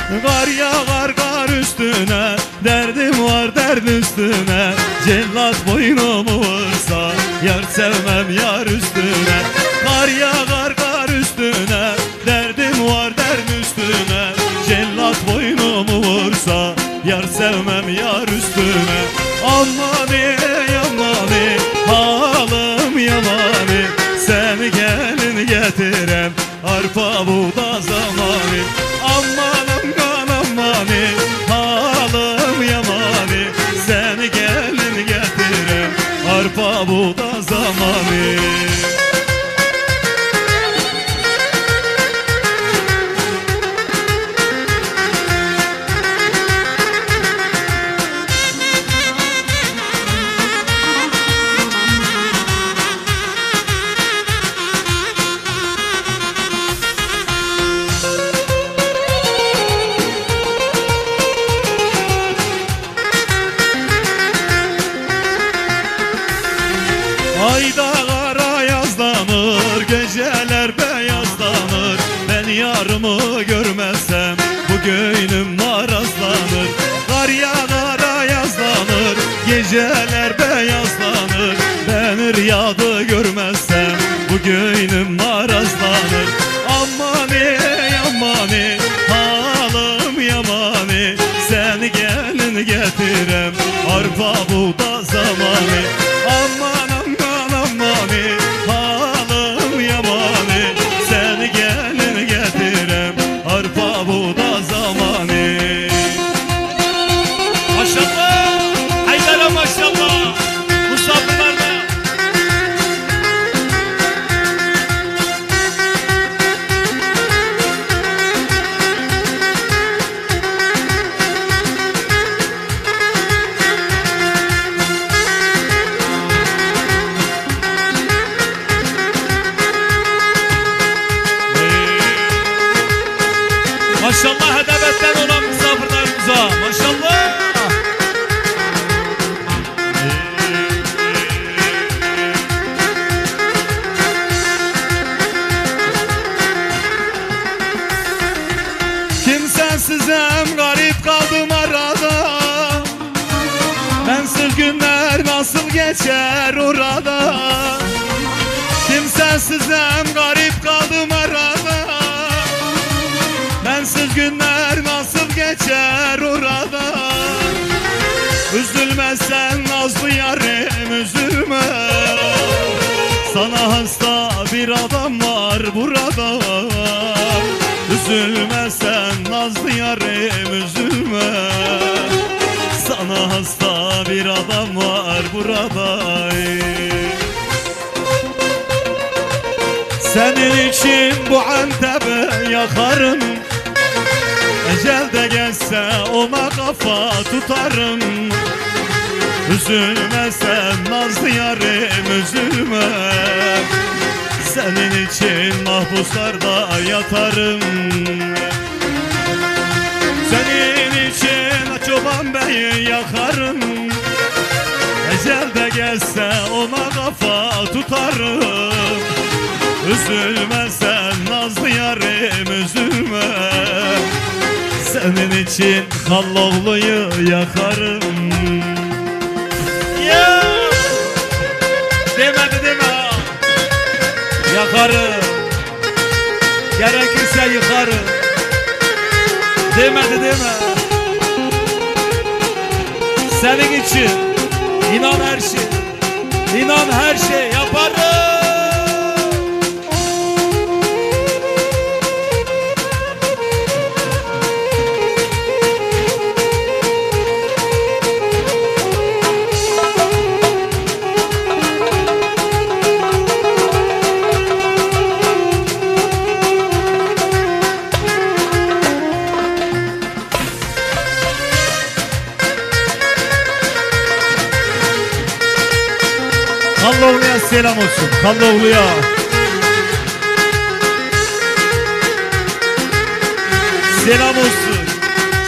Kar yağar kar üstüne, derdim var derd üstüne. Cellat boynumu vursa, yar sevmem yar üstüne. Kar yağar kar üstüne, derdim var derd üstüne. Cellat boynumu vursa, yar sevmem yar üstüne. Ammani yamani, halim yamani. Seni gelin getirem, arpa buğda zamanı. Amanım kanamani, halim yamani. Seni gelin getirem, arpa buğda zamanı. Ayda kara yazlanır, geceler beyazlanır. Ben yarımı görmezsem bu göynüm marazlanır. Kar yağar yazlanır, geceler beyazlanır. Ben rüyada görmezsem bu göynüm marazlanır. Ammani yamani, halim yamani. Seni gelin getirem, arpa buğda zamanı. Amanım kanamani, halim yamani. Seni gelin getirem, arpa buğda zamanı. Maşallah, Haydar'a maşallah. Musafirlerle. Maşallah hedebetten olan misafirlerimize. Maşallah. Kimsesizim, garip kaldım arada. Bensiz günler nasıl geçer orada. Kimsesizim, garip kaldım arada. Bensiz günler nasıl geçer orada. Üzülme sen nazlı yarim, üzülme. Sana hasta bir adam var burada. Üzülme sen nazlı yarim, üzülme. Sana hasta bir adam var burada. Senin için bu Antep'i yakarım. Ecel de gelse ona kafa tutarım. Üzülme sen nazlı yarim, üzülme. Senin için mahpuslarda yatarım. Senin için çoban beyi yakarım. Ecel de gelse ona kafa tutarım. Üzülme sen nazlı yarim, üzülme. Senin için Kalloğlu'yu yakarım. Ya. Demedi deme. Yakarım, gerekirse yıkarım. Demedi deme. Senin için inan her şey, inan her şey yaparım. Kalloğlu'ya selam olsun, Kalloğlu'ya. Selam olsun.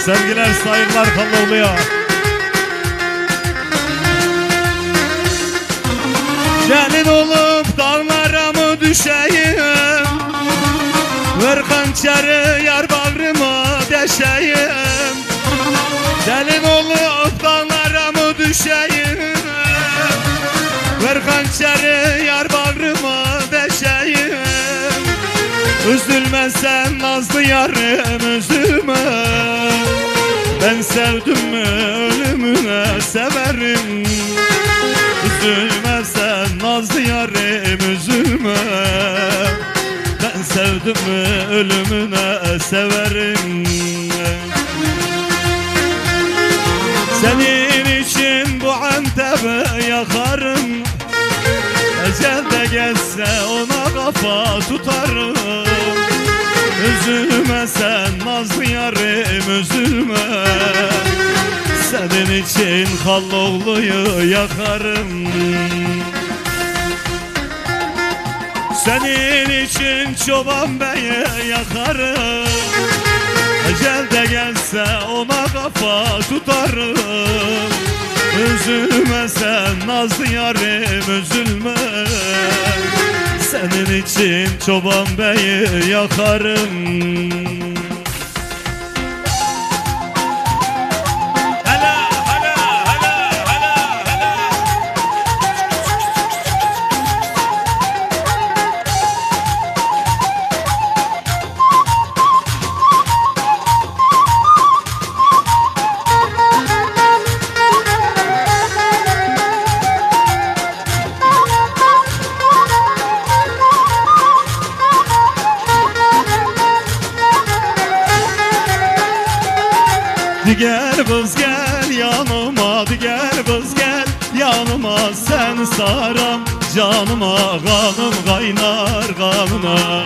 Sevgiler, saygılar Kalloğlu'ya. Gelin olup dağlara düşeyim. Ver hançeri yar bağrıma deşeyim, gelin olup dağlara mı düşeyim? Ver hançeri yar bağrıma deşeyim. Üzülme sen nazlı yarım, üzülme. Ben sevdim mü ölümüne severim. Üzülme sen nazlı yarım, üzülme. Ben sevdim mi ölümüne severim. Senin için bu Antep'i yakarım. Ecel de gelse ona kafa tutarım. Üzülme sen nazlı yarım, üzülme. Senin için Halloğlu'yu yakarım. Senin için Çoban Bey'i yakarım. Ecel de gelse ona kafa tutarım. Üzülme sen nazlı yarım, üzülme. Senin için Çoban Bey'i yakarım. Gel kız gel yanıma, gel kız gel yanıma. Sen saram canıma, kanım kaynar kanına.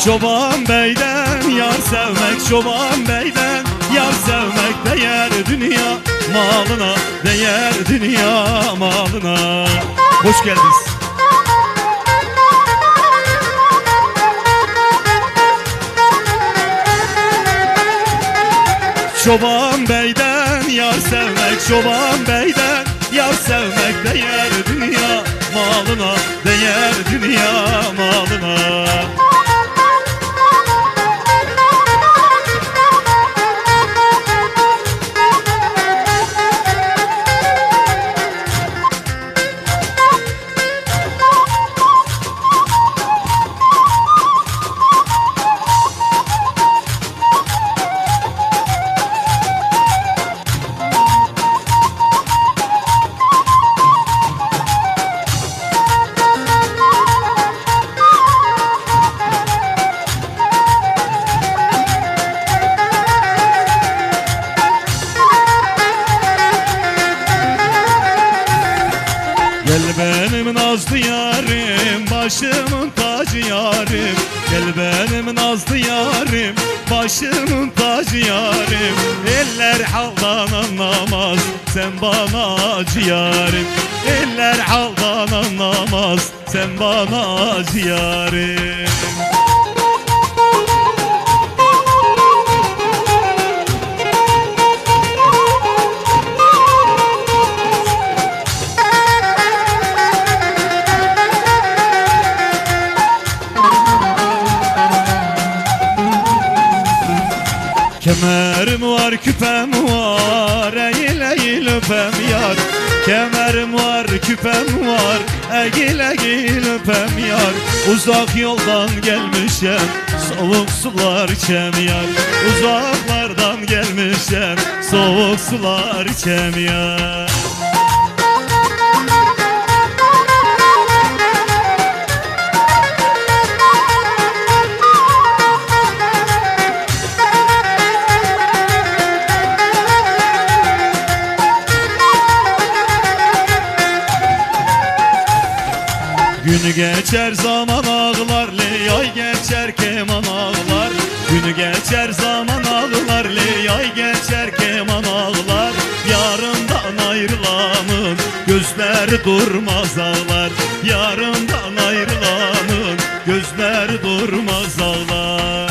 Çoban Bey'den yar sevmek, Çoban Bey'den yar sevmek değer dünya malına, değer dünya malına. Hoş geldiniz. Çoban Bey'den yar sevmek, Çoban Bey'den yar sevmek değer dünya malına, değer dünya malına. Gel benim nazlı yarim, başımın tacı yarim. Gel benim nazlı yarim, başımın tacı yarim. Eller haldan anlamaz, sen bana acı yarim. Eller haldan anlamaz, sen bana acı yarim. Kemerim var, küpem var, eğil eğil öpem yar. Kemerim var, küpem var, eğil eğil öpem yar. Uzak yoldan gelmişem, soğuk sular içem yar. Uzaklardan gelmişem, soğuk sular içem yar. Günü geçer zaman ağlar, ay geçer keman ağlar. Günü geçer zaman ağlar, ay geçer keman ağlar. Yarından ayrılanın gözleri durmaz ağlar. Yarından ayrılanın gözleri durmaz ağlar.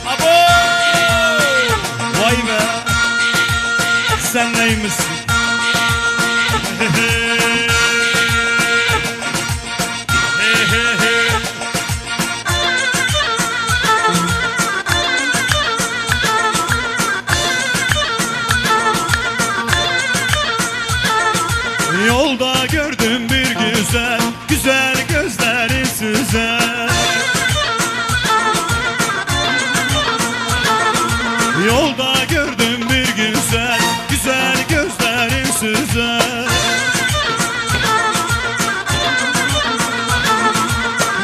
Abo! Vay be! Sen neymişsin? Yolda gördüm bir güzel, güzel gözleri süzer. Yolda gördüm bir güzel, güzel gözleri süzer.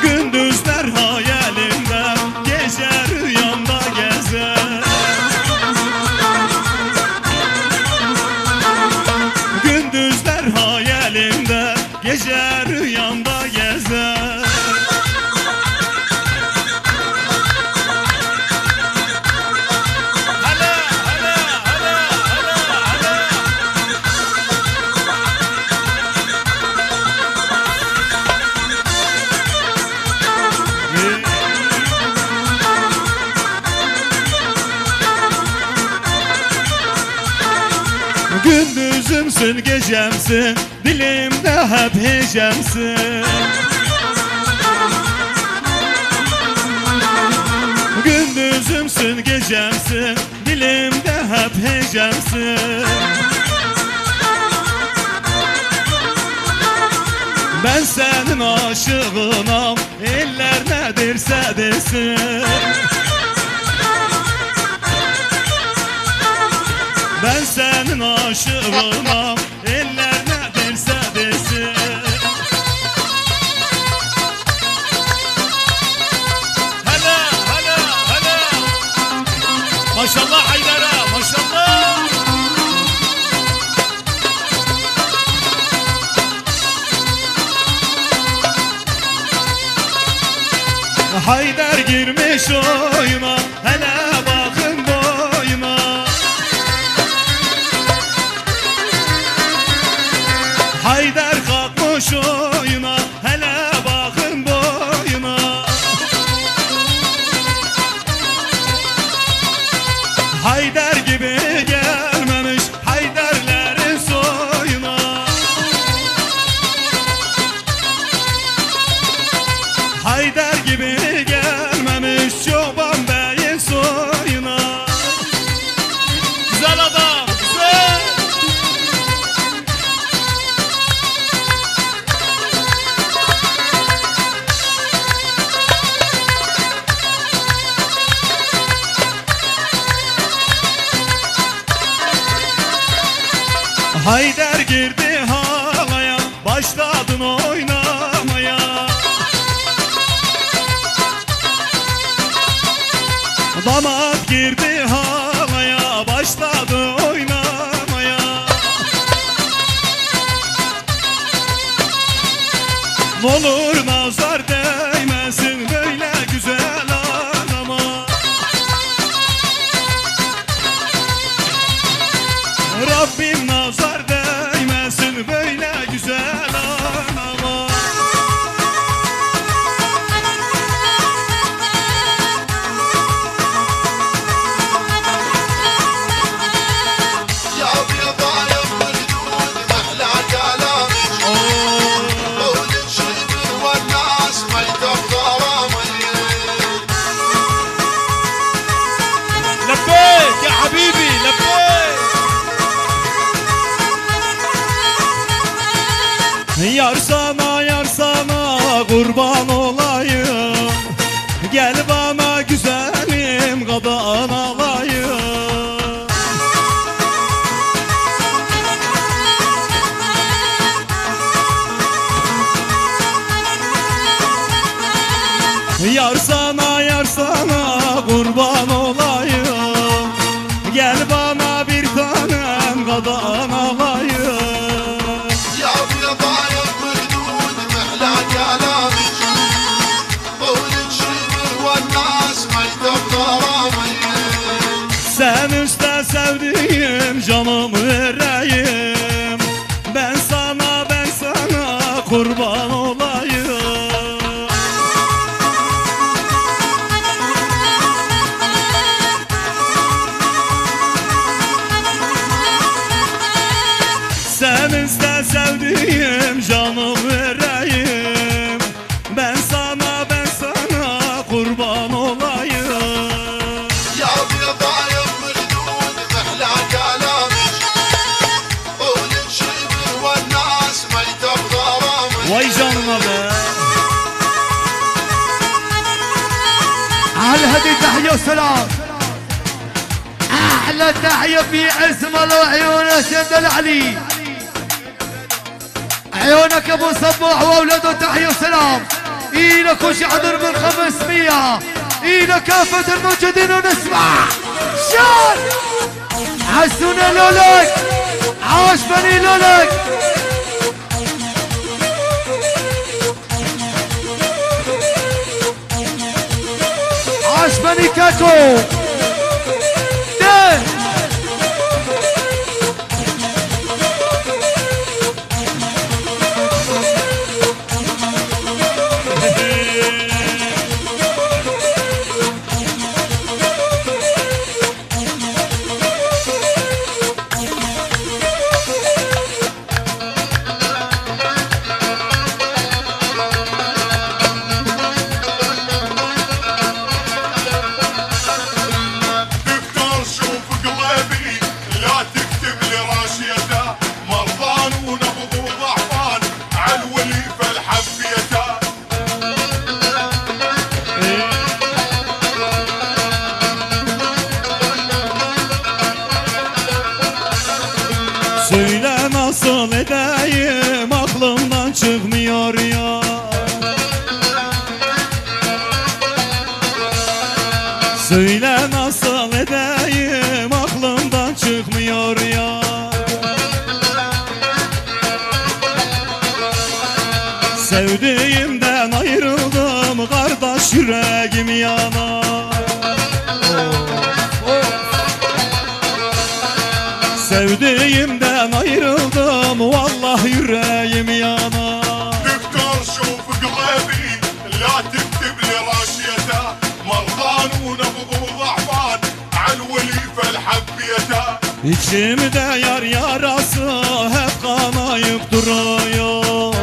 Gündüzler hayalimde, gece rüyamda gezer. Gündüzler hayalimde, gece rüyamda gezer. Gündüzümsün gecemsin, dilimde hep hecemsin. Gündüzümsün gecemsin, dilimde hep hecemsin. Ben senin aşığınam, eller ne derse desin. Ben senin aşığınam, eller ne derse desin. Hala hala hala. Maşallah Haydar'a maşallah. Haydar girmiş oyuna, hele bakın boyuna. Haydar kalkmış oyuna, hele bakın boyuna. Haydar gibi gelmemiş Haydarların soyuna. Haydar gibi gelmemiş Çoban Bey'in soyuna. Güzel adam güzel. Haydar girdi halaya, başladın oynamaya. Damat girdi halaya, başladı oynamaya. N'olur nazar değmesin böyle güzel anama. Rabbim nazar değmesin böyle güzel anama. يا ابيض على الخدود محلى كلامك قولك شبر والناس ما يتغرامي. لبيك يا حبيبي لبيك. Yar sana kurban olayım. Gel bana güzelim kadan alayım. Yar sana kurban olayım. Gel bana bir tanem kadan alayım. يا ابيض على الخدود محلى كلامك قولك شبر والناس ما يتغرامي. Sen üstte sevdiğim canım vereyim. Ben sana kurban olayım. تحية وسلام. احلى تحية في اسم الله وعيونه سيد العلي. عيونك ابو صبوح واولاده تحية وسلام. الى كل حضر من 500 الى كافة الموجودين ونسمع شان حسونا لولك عاش بني لولك. عاش بني كاكو ده. دكتور شوف قلبي لا تكتب لي راشيته مرضان ونبض وضعفان عالولي فالحبيته. Söyle nasıl edeyim aklımdan çıkmıyor ya. Söyle nasıl edeyim aklımdan çıkmıyor ya. Sevdiğimden ayrıldım kardeş yüreğim yanar. Sevdiğimden ayrıldım vallahi yüreğim yanar. دكتور شوف قلبي لا تكتب لي راشيته مرضان ونبض وضعفان عالولي فالحبيته. İçimde yar yarası hep kanayıp duruyor.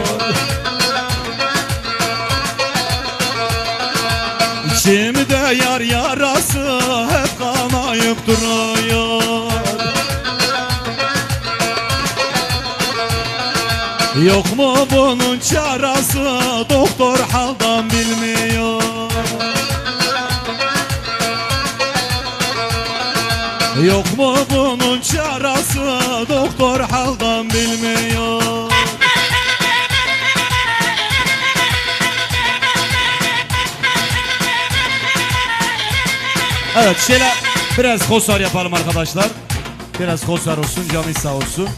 İçimde yar yarası hep kanayıp duruyor. Yok mu bunun çaresi doktor haldan bilmiyor. Yok mu bunun çaresi doktor haldan bilmiyor. Evet şöyle biraz kosar yapalım arkadaşlar. Biraz kosar olsun, canı sağ olsun.